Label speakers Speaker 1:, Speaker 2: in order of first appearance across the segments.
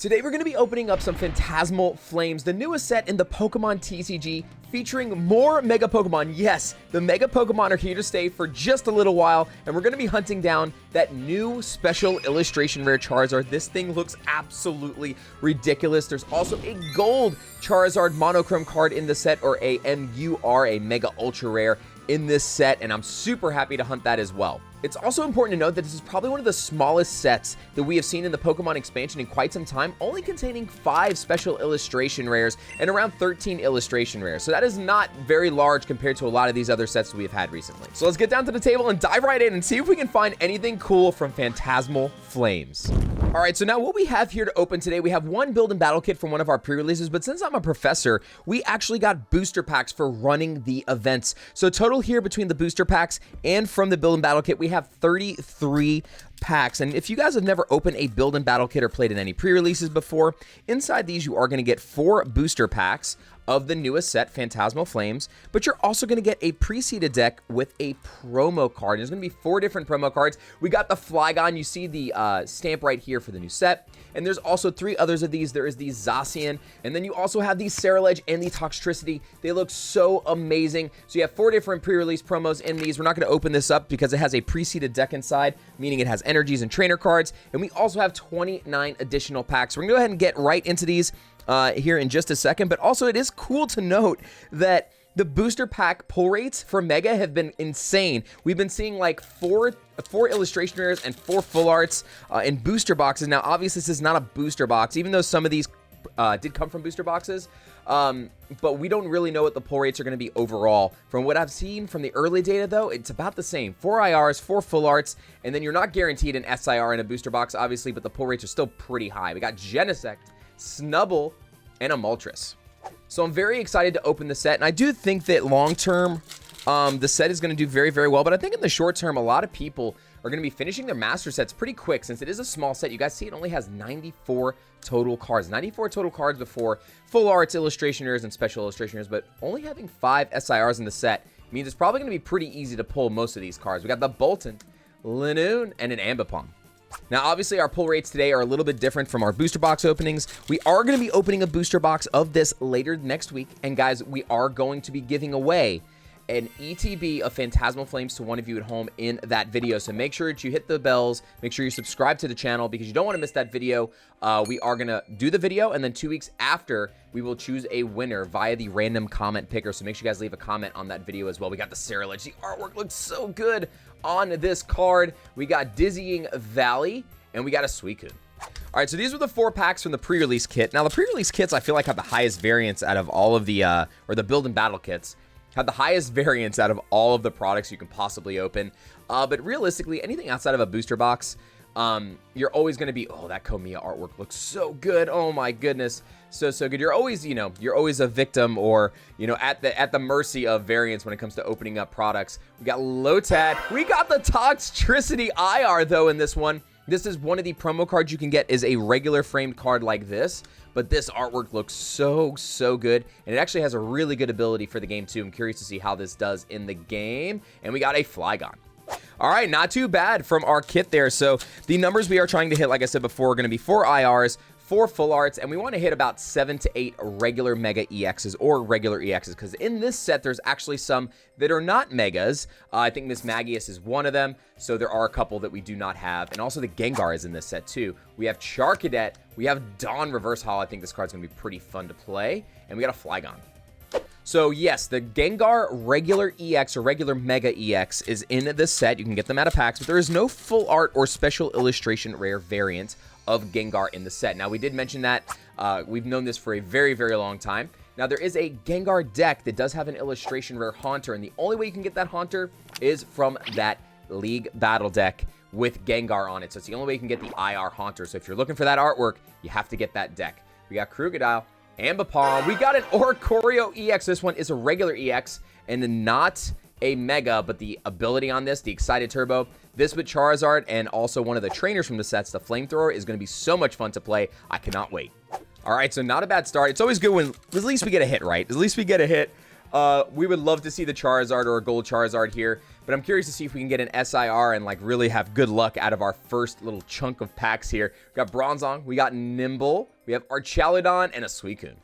Speaker 1: Today we're going to be opening up some Phantasmal Flames, the newest set in the Pokemon TCG, featuring more Mega Pokemon. Yes, the Mega Pokemon are here to stay for just a little while, and we're going to be hunting down that new special illustration rare Charizard. This thing looks absolutely ridiculous. There's also a gold Charizard monochrome card in the set, or a MUR, a Mega Ultra Rare, in this set, and I'm super happy to hunt that as well. It's also important to note that this is probably one of the smallest sets that we have seen in the Pokemon expansion in quite some time, only containing 5 special illustration rares and around 13 illustration rares. So that is not very large compared to a lot of these other sets that we have had recently. So let's get down to the table and dive right in and see if we can find anything cool from Phantasmal Flames. Alright, so now what we have here to open today, we have one build and battle kit from one of our pre-releases, but since I'm a professor, we actually got booster packs for running the events. So total here between the booster packs and from the build and battle kit, we have 33 packs. And if you guys have never opened a build and battle kit or played in any pre-releases before, inside these you are going to get 4 booster packs of the newest set, Phantasmal Flames, but you're also going to get a pre-seeded deck with a promo card. There's going to be 4 different promo cards. We got the Flygon. You see the stamp right here for the new set, and there's also 3 others of these. There is the Zacian, and then you also have the Ceruledge and the Toxtricity. They look so amazing. So you have 4 different pre-release promos in these. We're not going to open this up because it has a pre-seeded deck inside, meaning it has energies and trainer cards, and we also have 29 additional packs. We're going to go ahead and get right into these here in just a second, but also it is cool to note that the booster pack pull rates for Mega have been insane. We've been seeing like 4 illustration rares and 4 full arts in booster boxes. Now, obviously, this is not a booster box, even though some of these did come from booster boxes, but we don't really know what the pull rates are going to be overall. From what I've seen from the early data, though, it's about the same. 4 IRs, 4 full arts, and then you're not guaranteed an SIR in a booster box, obviously, but the pull rates are still pretty high. We got Genesect, Snubbull, and a Moltres. So I'm very excited to open the set, and I do think that long-term, the set is going to do very, very well, but I think in the short term, a lot of people are going to be finishing their master sets pretty quick, since it is a small set. You guys see it only has 94 total cards. 94 total cards before full arts, illustration rares, and special illustration rares, but only having 5 SIRs in the set means it's probably going to be pretty easy to pull most of these cards. We got the Bolton, Linoone, and an Ambipom. Now, obviously, our pull rates today are a little bit different from our booster box openings. We are going to be opening a booster box of this later next week. And guys, we are going to be giving away an ETB of Phantasmal Flames to one of you at home in that video. So make sure that you hit the bells, make sure you subscribe to the channel because you don't want to miss that video. We are going to do the video, and then 2 weeks after, we will choose a winner via the random comment picker. So make sure you guys leave a comment on that video as well. We got the Ceruledge. The artwork looks so good on this card. We got Dizzying Valley, and we got a Suicune. All right, so these were the 4 packs from the pre-release kit. Now, the pre-release kits, I feel like, have the highest variance out of all of the, or the build and battle kits, have the highest variance out of all of the products you can possibly open. But realistically, anything outside of a booster box, you're always going to be, oh, that Komiya artwork looks so good. Oh my goodness. So good. You're always, you're always a victim, or, at the mercy of variance when it comes to opening up products. We got Lotad. We got the Toxtricity IR, though, in this one. This is one of the promo cards you can get is a regular framed card like this, but this artwork looks so good, and it actually has a really good ability for the game, too. I'm curious to see how this does in the game, and we got a Flygon. All right, not too bad from our kit there. So the numbers we are trying to hit, like I said before, are going to be 4 IRs, 4 full arts, and we want to hit about 7 to 8 regular Mega EXs or regular EXs, because in this set, there's actually some that are not Megas. I think Miss Magius is one of them, so there are a couple that we do not have, and also the Gengar is in this set, too. We have Charcadet, we have Dawn Reverse Holo. I think this card's going to be pretty fun to play, and we got a Flygon. So yes, the Gengar regular EX or regular Mega EX is in this set. You can get them out of packs, but there is no full art or special illustration rare variant of Gengar in the set. Now, we did mention that. We've known this for a very, very long time. Now, there is a Gengar deck that does have an illustration rare Haunter, and the only way you can get that Haunter is from that League Battle deck with Gengar on it. So it's the only way you can get the IR Haunter. So if you're looking for that artwork, you have to get that deck. We got Krookodile, Ambipom. We got an Oricorio EX. This one is a regular EX and not a Mega, but the ability on this, the Excited Turbo, this with Charizard and also one of the trainers from the sets, the Flamethrower, is going to be so much fun to play. I cannot wait. All right, so not a bad start. It's always good when at least we get a hit, right? At least we get a hit. We would love to see the Charizard or a gold Charizard here. but I'm curious to see if we can get an SIR and like really have good luck out of our first little chunk of packs here. We got Bronzong, we got Nimble, we have Archaludon, and a Suicune.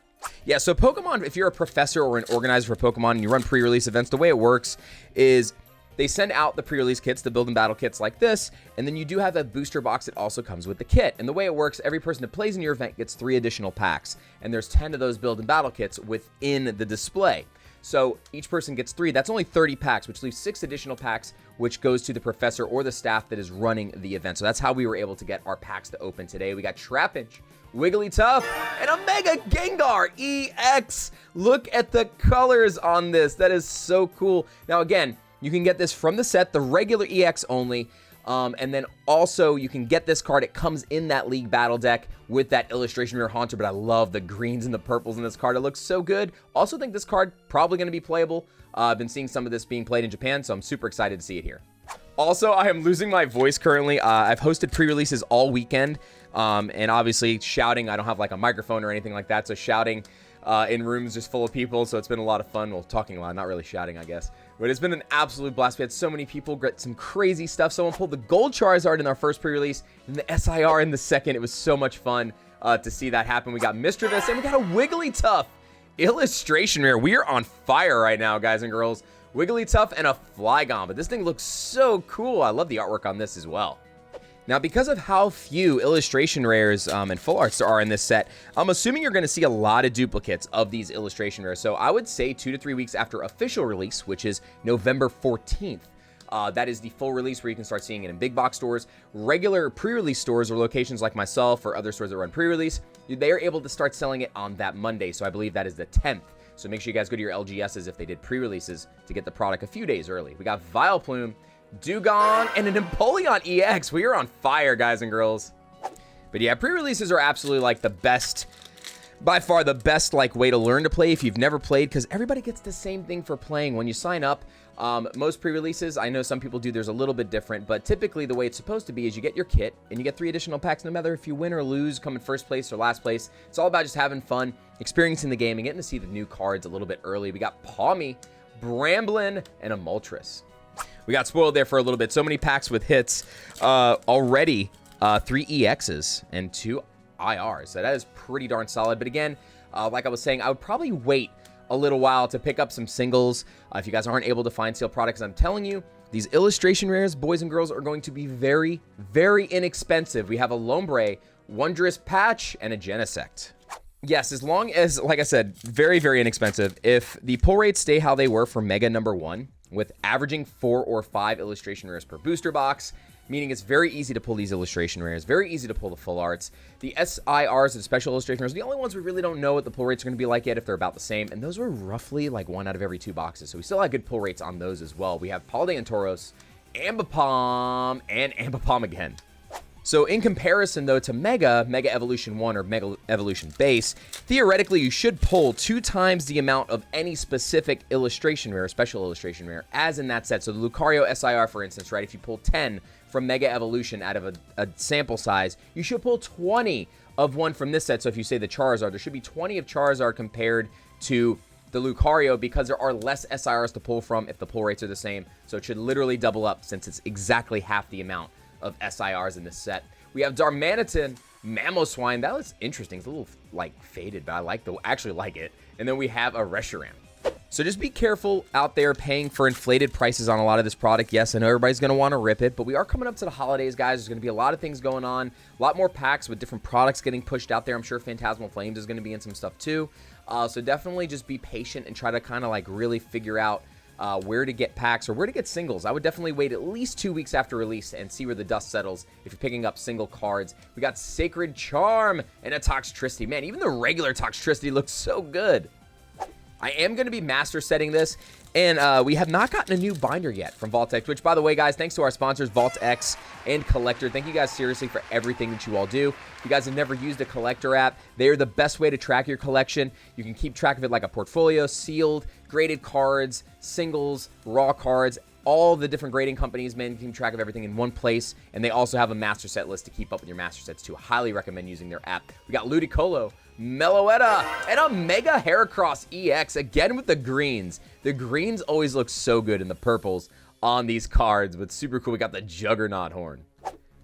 Speaker 1: Yeah, so Pokemon, if you're a professor or an organizer for Pokemon and you run pre-release events, the way it works is they send out the pre-release kits, the build and battle kits like this, and then you do have a booster box that also comes with the kit. And the way it works, every person that plays in your event gets 3 additional packs, and there's 10 of those build and battle kits within the display. So each person gets 3. That's only 30 packs, which leaves 6 additional packs, which goes to the professor or the staff that is running the event. So that's how we were able to get our packs to open today. We got Trapinch, Wigglytuff, and a Mega Gengar EX. Look at the colors on this. That is so cool. Now, again, you can get this from the set, the regular EX only, and then also you can get this card. It comes in that League Battle deck with that Illustration Rare Haunter, but I love the greens and the purples in this card. It looks so good. Also think this card probably going to be playable. I've been seeing some of this being played in Japan, so I'm super excited to see it here. Also, I am losing my voice currently. I've hosted pre-releases all weekend, and obviously shouting. I don't have like a microphone or anything like that, so shouting in rooms just full of people, so it's been a lot of fun. Well, talking a lot, not really shouting, I guess. But it's been an absolute blast. We had so many people get some crazy stuff. Someone pulled the Gold Charizard in our first pre-release and the SIR in the second. It was so much fun to see that happen. We got Mischievous and we got a Wigglytuff Illustration Rare. We are on fire right now, guys and girls. Wigglytuff and a Flygon, but this thing looks so cool. I love the artwork on this as well. Now, because of how few illustration rares and full arts there are in this set, I'm assuming you're going to see a lot of duplicates of these illustration rares. So I would say 2 to 3 weeks after official release, which is November 14th. That is the full release where you can start seeing it in big box stores. Regular pre-release stores or locations like myself or other stores that run pre-release, they are able to start selling it on that Monday. So I believe that is the 10th. So make sure you guys go to your LGSs if they did pre-releases to get the product a few days early. We got Vileplume, Dugong, and an Empoleon EX. We are on fire, guys and girls. But yeah, pre-releases are absolutely like the best, by far the best like way to learn to play if you've never played, because everybody gets the same thing for playing when you sign up. Most pre-releases, I know some people do, there's a little bit different, but typically the way it's supposed to be is you get your kit and you get 3 additional packs, no matter if you win or lose, come in first place or last place. It's all about just having fun, experiencing the game, and getting to see the new cards a little bit early. We got Pawmi, Bramblin, and a Moltres. We got spoiled there for a little bit. So many packs with hits already. 3 EXs and 2 IRs. So that is pretty darn solid. But again, like I was saying, I would probably wait a little while to pick up some singles if you guys aren't able to find sealed products. I'm telling you, these illustration rares, boys and girls, are going to be very, very inexpensive. We have a Lombre, Wondrous Patch, and a Genesect. Yes, as long as, like I said, very, very inexpensive. If the pull rates stay how they were for Mega number 1, with averaging 4 or 5 illustration rares per booster box, meaning it's very easy to pull these illustration rares, very easy to pull the full arts. The SIRs and special illustration rares are the only ones we really don't know what the pull rates are going to be like yet, if they're about the same, and those were roughly like 1 out of every 2 boxes, so we still have good pull rates on those as well. We have Paldean and Tauros, Ambipom, and Ambipom again. So in comparison, though, to Mega Evolution 1 or Mega Evolution Base, theoretically, you should pull 2 times the amount of any specific illustration rare, special illustration rare, as in that set. So the Lucario SIR, for instance, right, if you pull 10 from Mega Evolution out of a sample size, you should pull 20 of one from this set. So if you say the Charizard, there should be 20 of Charizard compared to the Lucario, because there are less SIRs to pull from if the pull rates are the same. So it should literally double up since it's exactly half the amount of SIRs in this set. We have Darmanitan, Mamoswine. That was interesting. It's a little like faded, but I actually like it. And then we have a Reshiram. So just be careful out there paying for inflated prices on a lot of this product. Yes, I know everybody's going to want to rip it, but we are coming up to the holidays, guys. There's going to be a lot of things going on, a lot more packs with different products getting pushed out there. I'm sure Phantasmal Flames is going to be in some stuff too. So definitely just be patient and try to kind of like really figure out where to get packs or where to get singles. I would definitely wait at least 2 weeks after release and see where the dust settles if you're picking up single cards. We got Sacred Charm and a Toxtricity. Man, even the regular Toxtricity looks so good. I am going to be master setting this, and we have not gotten a new binder yet from VaultX, which, by the way, guys, thanks to our sponsors, VaultX and Collector. Thank you guys seriously for everything that you all do. If you guys have never used a Collector app, they are the best way to track your collection. You can keep track of it like a portfolio, sealed, graded cards, singles, raw cards, all the different grading companies, man, keep track of everything in one place. And they also have a master set list to keep up with your master sets, too. I highly recommend using their app. We got Ludicolo, Meloetta, and a Mega Heracross EX, again with the greens. The greens always look so good, and the purples on these cards, but super cool. We got the Juggernaut horn.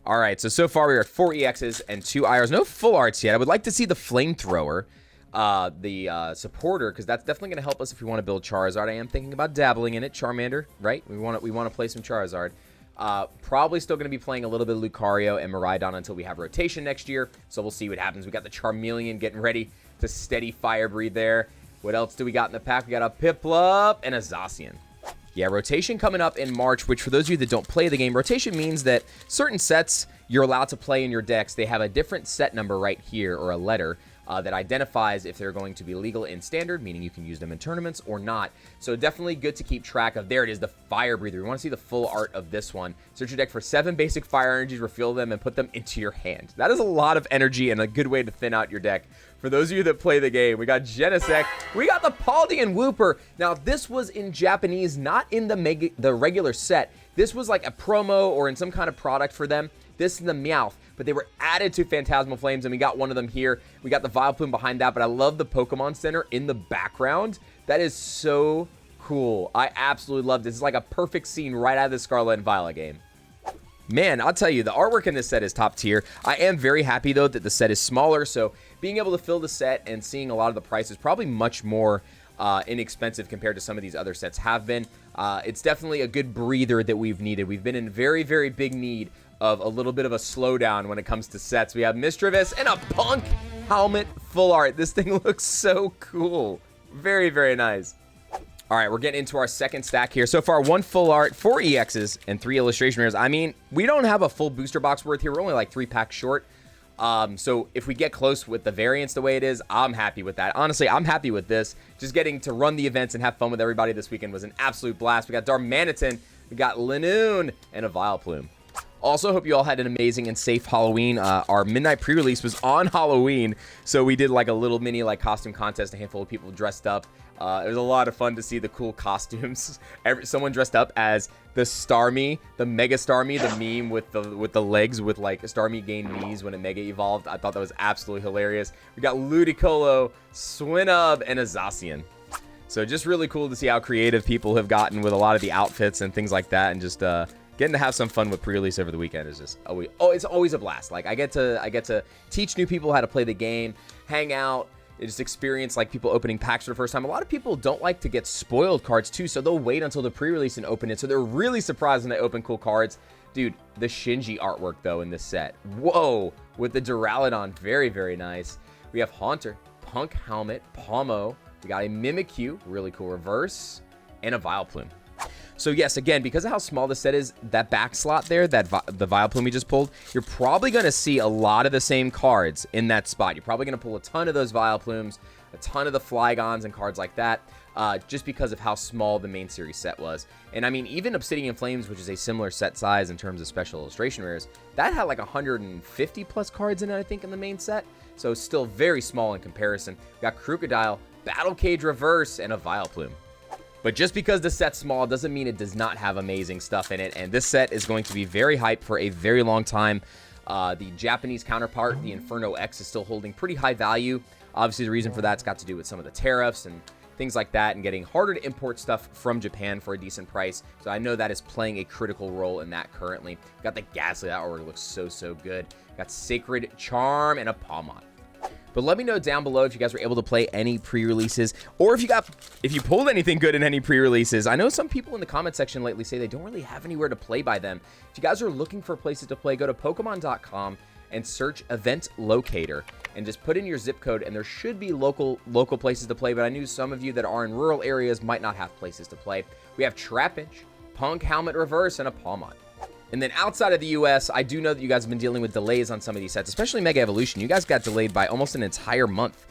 Speaker 1: All right, so far we are at 4 EXs and 2 IRs. No full arts yet. I would like to see the Flamethrower, the supporter, because that's definitely going to help us if we want to build Charizard. I am thinking about dabbling in it. Charmander, right? We want to play some Charizard. Probably still going to be playing a little bit of Lucario and Miraidon until we have rotation next year. So we'll see what happens. We got the Charmeleon getting ready to steady Fire Breathe there. What else do we got in the pack? We got a Piplup and a Zacian. Yeah, rotation coming up in March, which for those of you that don't play the game, rotation means that certain sets you're allowed to play in your decks, they have a different set number right here, or a letter, that identifies if they're going to be legal in Standard, meaning you can use them in tournaments or not. So definitely good to keep track of. There it is, the Fire Breather. We want to see the full art of this one. Search your deck for 7 basic fire energies, refill them, and put them into your hand. That is a lot of energy and a good way to thin out your deck. For those of you that play the game, we got Genesect, we got the Paldean Wooper. Now, this was in Japanese, not in the regular set. This was like a promo or in some kind of product for them. This is the Meowth, but they were added to Phantasmal Flames, and we got one of them here. We got the Vileplume behind that, but I love the Pokemon Center in the background. That is so cool. I absolutely love this. It's like a perfect scene right out of the Scarlet and Violet game. Man, I'll tell you, the artwork in this set is top tier. I am very happy, though, that the set is smaller, so being able to fill the set and seeing a lot of the price is probably much more inexpensive compared to some of these other sets have been. It's definitely a good breather that we've needed. We've been in very, very big need of a little bit of a slowdown when it comes to sets. We have Mischievous and a Punk Helmet full art. This thing looks so cool. Very, very nice. All right, we're getting into our second stack here. So far, 1 full art, 4 EXs, and 3 illustration rares. I mean, we don't have a full booster box worth here. We're only like 3 packs short. So if we get close with the variants the way it is, I'm happy with that. Honestly, I'm happy with this. Just getting to run the events and have fun with everybody this weekend was an absolute blast. We got Darmanitan, we got Linoone, and a Vileplume. Also, hope you all had an amazing and safe Halloween. Our midnight pre-release was on Halloween, so we did like a little mini like costume contest. A handful of people dressed up. It was a lot of fun to see the cool costumes. Someone dressed up as the Starmie, the Mega Starmie, the meme with the legs with like Starmie gained knees when it Mega evolved. I thought that was absolutely hilarious. We got Ludicolo, Swinub, and a Zacian. So just really cool to see how creative people have gotten with a lot of the outfits and things like that, and just getting to have some fun with pre-release over the weekend is just it's always a blast. Like I get to teach new people how to play the game, hang out, just experience like people opening packs for the first time. A lot of people don't like to get spoiled cards too, so they'll wait until the pre-release and open it. So they're really surprised when they open cool cards. Dude, the Shinji artwork though in this set, whoa, with the Duraludon, very, very nice. We have Haunter, Punk Helmet, Palmo. We got a Mimikyu, really cool reverse, and a Vileplume. So yes, again, because of how small the set is, that back slot there, the Vileplume we just pulled, you're probably going to see a lot of the same cards in that spot. You're probably going to pull a ton of those Vileplumes, a ton of the Flygons and cards like that, just because of how small the main series set was. And I mean, even Obsidian Flames, which is a similar set size in terms of special illustration rares, that had like 150 plus cards in it, I think, in the main set. So still very small in comparison. We got Crocodile, Battle Cage Reverse, and a Vileplume. But just because the set's small doesn't mean it does not have amazing stuff in it, and this set is going to be very hyped for a very long time. The Japanese counterpart, the Inferno X, is still holding pretty high value. Obviously, the reason for that's got to do with some of the tariffs and things like that, and getting harder to import stuff from Japan for a decent price. So I know that is playing a critical role in that currently. Got the Ghastly, that already looks so, so good. Got Sacred Charm and a Palmon. But let me know down below if you guys were able to play any pre-releases, or if you pulled anything good in any pre-releases. I know some people in the comment section lately say they don't really have anywhere to play by them. If you guys are looking for places to play, go to Pokemon.com and search Event Locator and just put in your zip code, and there should be local places to play. But I knew some of you that are in rural areas might not have places to play. We have Trapinch, Punk Helmet Reverse, and a Palmon. And then outside of the US, I do know that you guys have been dealing with delays on some of these sets, especially Mega Evolution. You guys got delayed by almost an entire month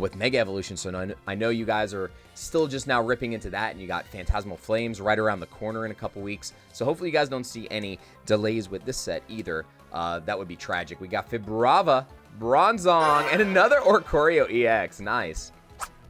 Speaker 1: with Mega Evolution, so I know you guys are still just now ripping into that, and you got Phantasmal Flames right around the corner in a couple weeks. So hopefully you guys don't see any delays with this set either. That would be tragic. We got Fibrava, Bronzong, and another Orcorio EX. Nice.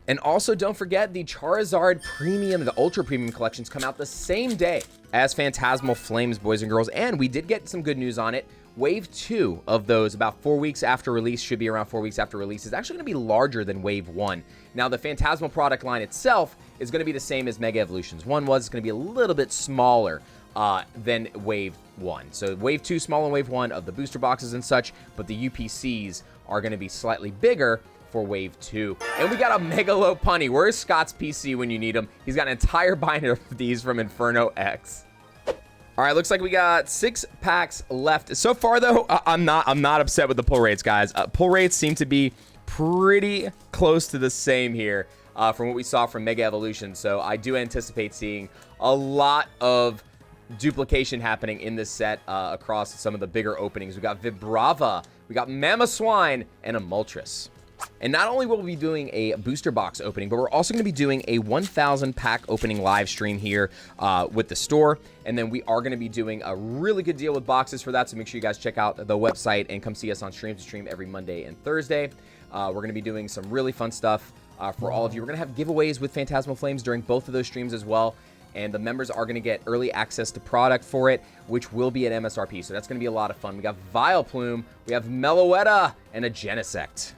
Speaker 1: And also, don't forget, the Charizard Premium, the Ultra Premium collections come out the same day as Phantasmal Flames, boys and girls. And we did get some good news on it. Wave 2 of those, about 4 weeks after release, should be around 4 weeks after release, is actually going to be larger than Wave 1. Now, the Phantasmal product line itself is going to be the same as Mega Evolutions 1 was. It's going to be a little bit smaller. than Wave 1. So Wave 2 small and Wave 1 of the booster boxes and such, but the UPCs are going to be slightly bigger for Wave 2. And we got a Megalopunny. Where's Scott's PC when you need him? He's got an entire binder of these from Inferno X. All right, looks like we got 6 packs left. So far, though, I'm not upset with the pull rates, guys. Pull rates seem to be pretty close to the same here from what we saw from Mega Evolution. So I do anticipate seeing a lot of duplication happening in this set across some of the bigger openings. We got Vibrava, we got Mamoswine, and a Moltres. And not only will we be doing a booster box opening, but we're also going to be doing a 1,000 pack opening live stream here with the store. And then we are going to be doing a really good deal with boxes for that. So make sure you guys check out the website and come see us on Stream to Stream every Monday and Thursday. We're going to be doing some really fun stuff for all of you. We're going to have giveaways with Phantasmal Flames during both of those streams as well. And the members are going to get early access to product for it, which will be at MSRP. So that's going to be a lot of fun. We got Vileplume, we have Meloetta, and a Genesect.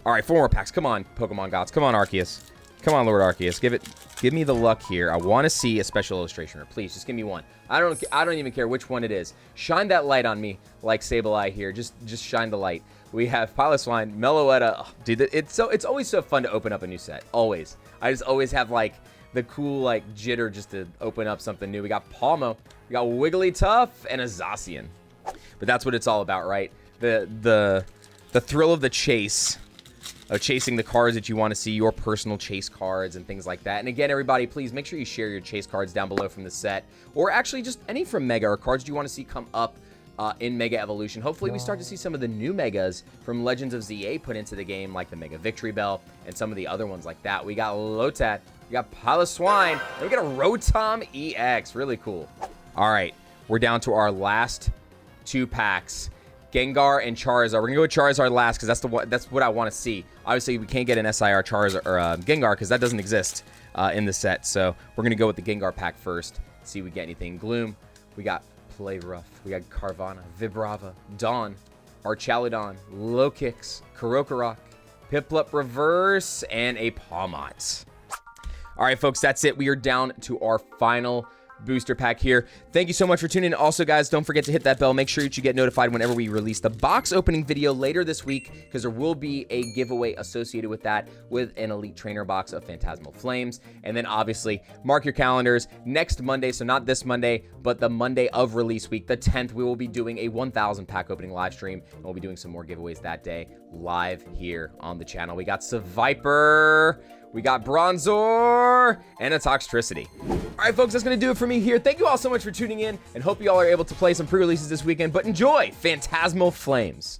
Speaker 1: All right, 4 more packs. Come on, Pokemon gods. Come on, Arceus. Come on, Lord Arceus. Give me the luck here. I want to see a special illustration, or please just give me one. I don't even care which one it is. Shine that light on me, like Sableye here. Just shine the light. We have Piloswine, Meloetta. Oh, dude, it's always so fun to open up a new set. Always. I just always have like the cool like jitter just to open up something new. We got Palmo, we got Wigglytuff, and a Zacian. But that's what it's all about, right? The thrill of the chase. Of chasing the cards that you want to see, your personal chase cards and things like that. And again, everybody, please make sure you share your chase cards down below from the set, or actually just any from Mega or cards you want to see come up in Mega Evolution. Hopefully, we start to see some of the new Megas from Legends of ZA put into the game, like the Mega Victory Bell and some of the other ones like that. We got Lotat, we got Piloswine, and we got a Rotom EX. Really cool. All right, we're down to our last 2 packs. Gengar and Charizard. We're gonna go with Charizard last because that's what I want to see. Obviously, we can't get an SIR Charizard or Gengar because that doesn't exist in the set. So we're gonna go with the Gengar pack first. See if we get anything. Gloom. We got Playrough. We got Carvana, Vibrava, Dawn, Archaludon, Lokix, Korokorok, Piplup Reverse, and a Pawmot. All right, folks, that's it. We are down to our final booster pack here. Thank you so much for tuning in. Also, guys, don't forget to hit that bell. Make sure that you get notified whenever we release the box opening video later this week, because there will be a giveaway associated with that with an Elite Trainer box of Phantasmal Flames. And then obviously mark your calendars next Monday. So not this Monday, but the Monday of release week, the 10th, we will be doing a 1,000 pack opening live stream, and we'll be doing some more giveaways that day live here on the channel. We got Seviper, we got Bronzor, and a Toxtricity. All right, folks, that's going to do it for me here. Thank you all so much for tuning in, and hope you all are able to play some pre-releases this weekend, but enjoy Phantasmal Flames.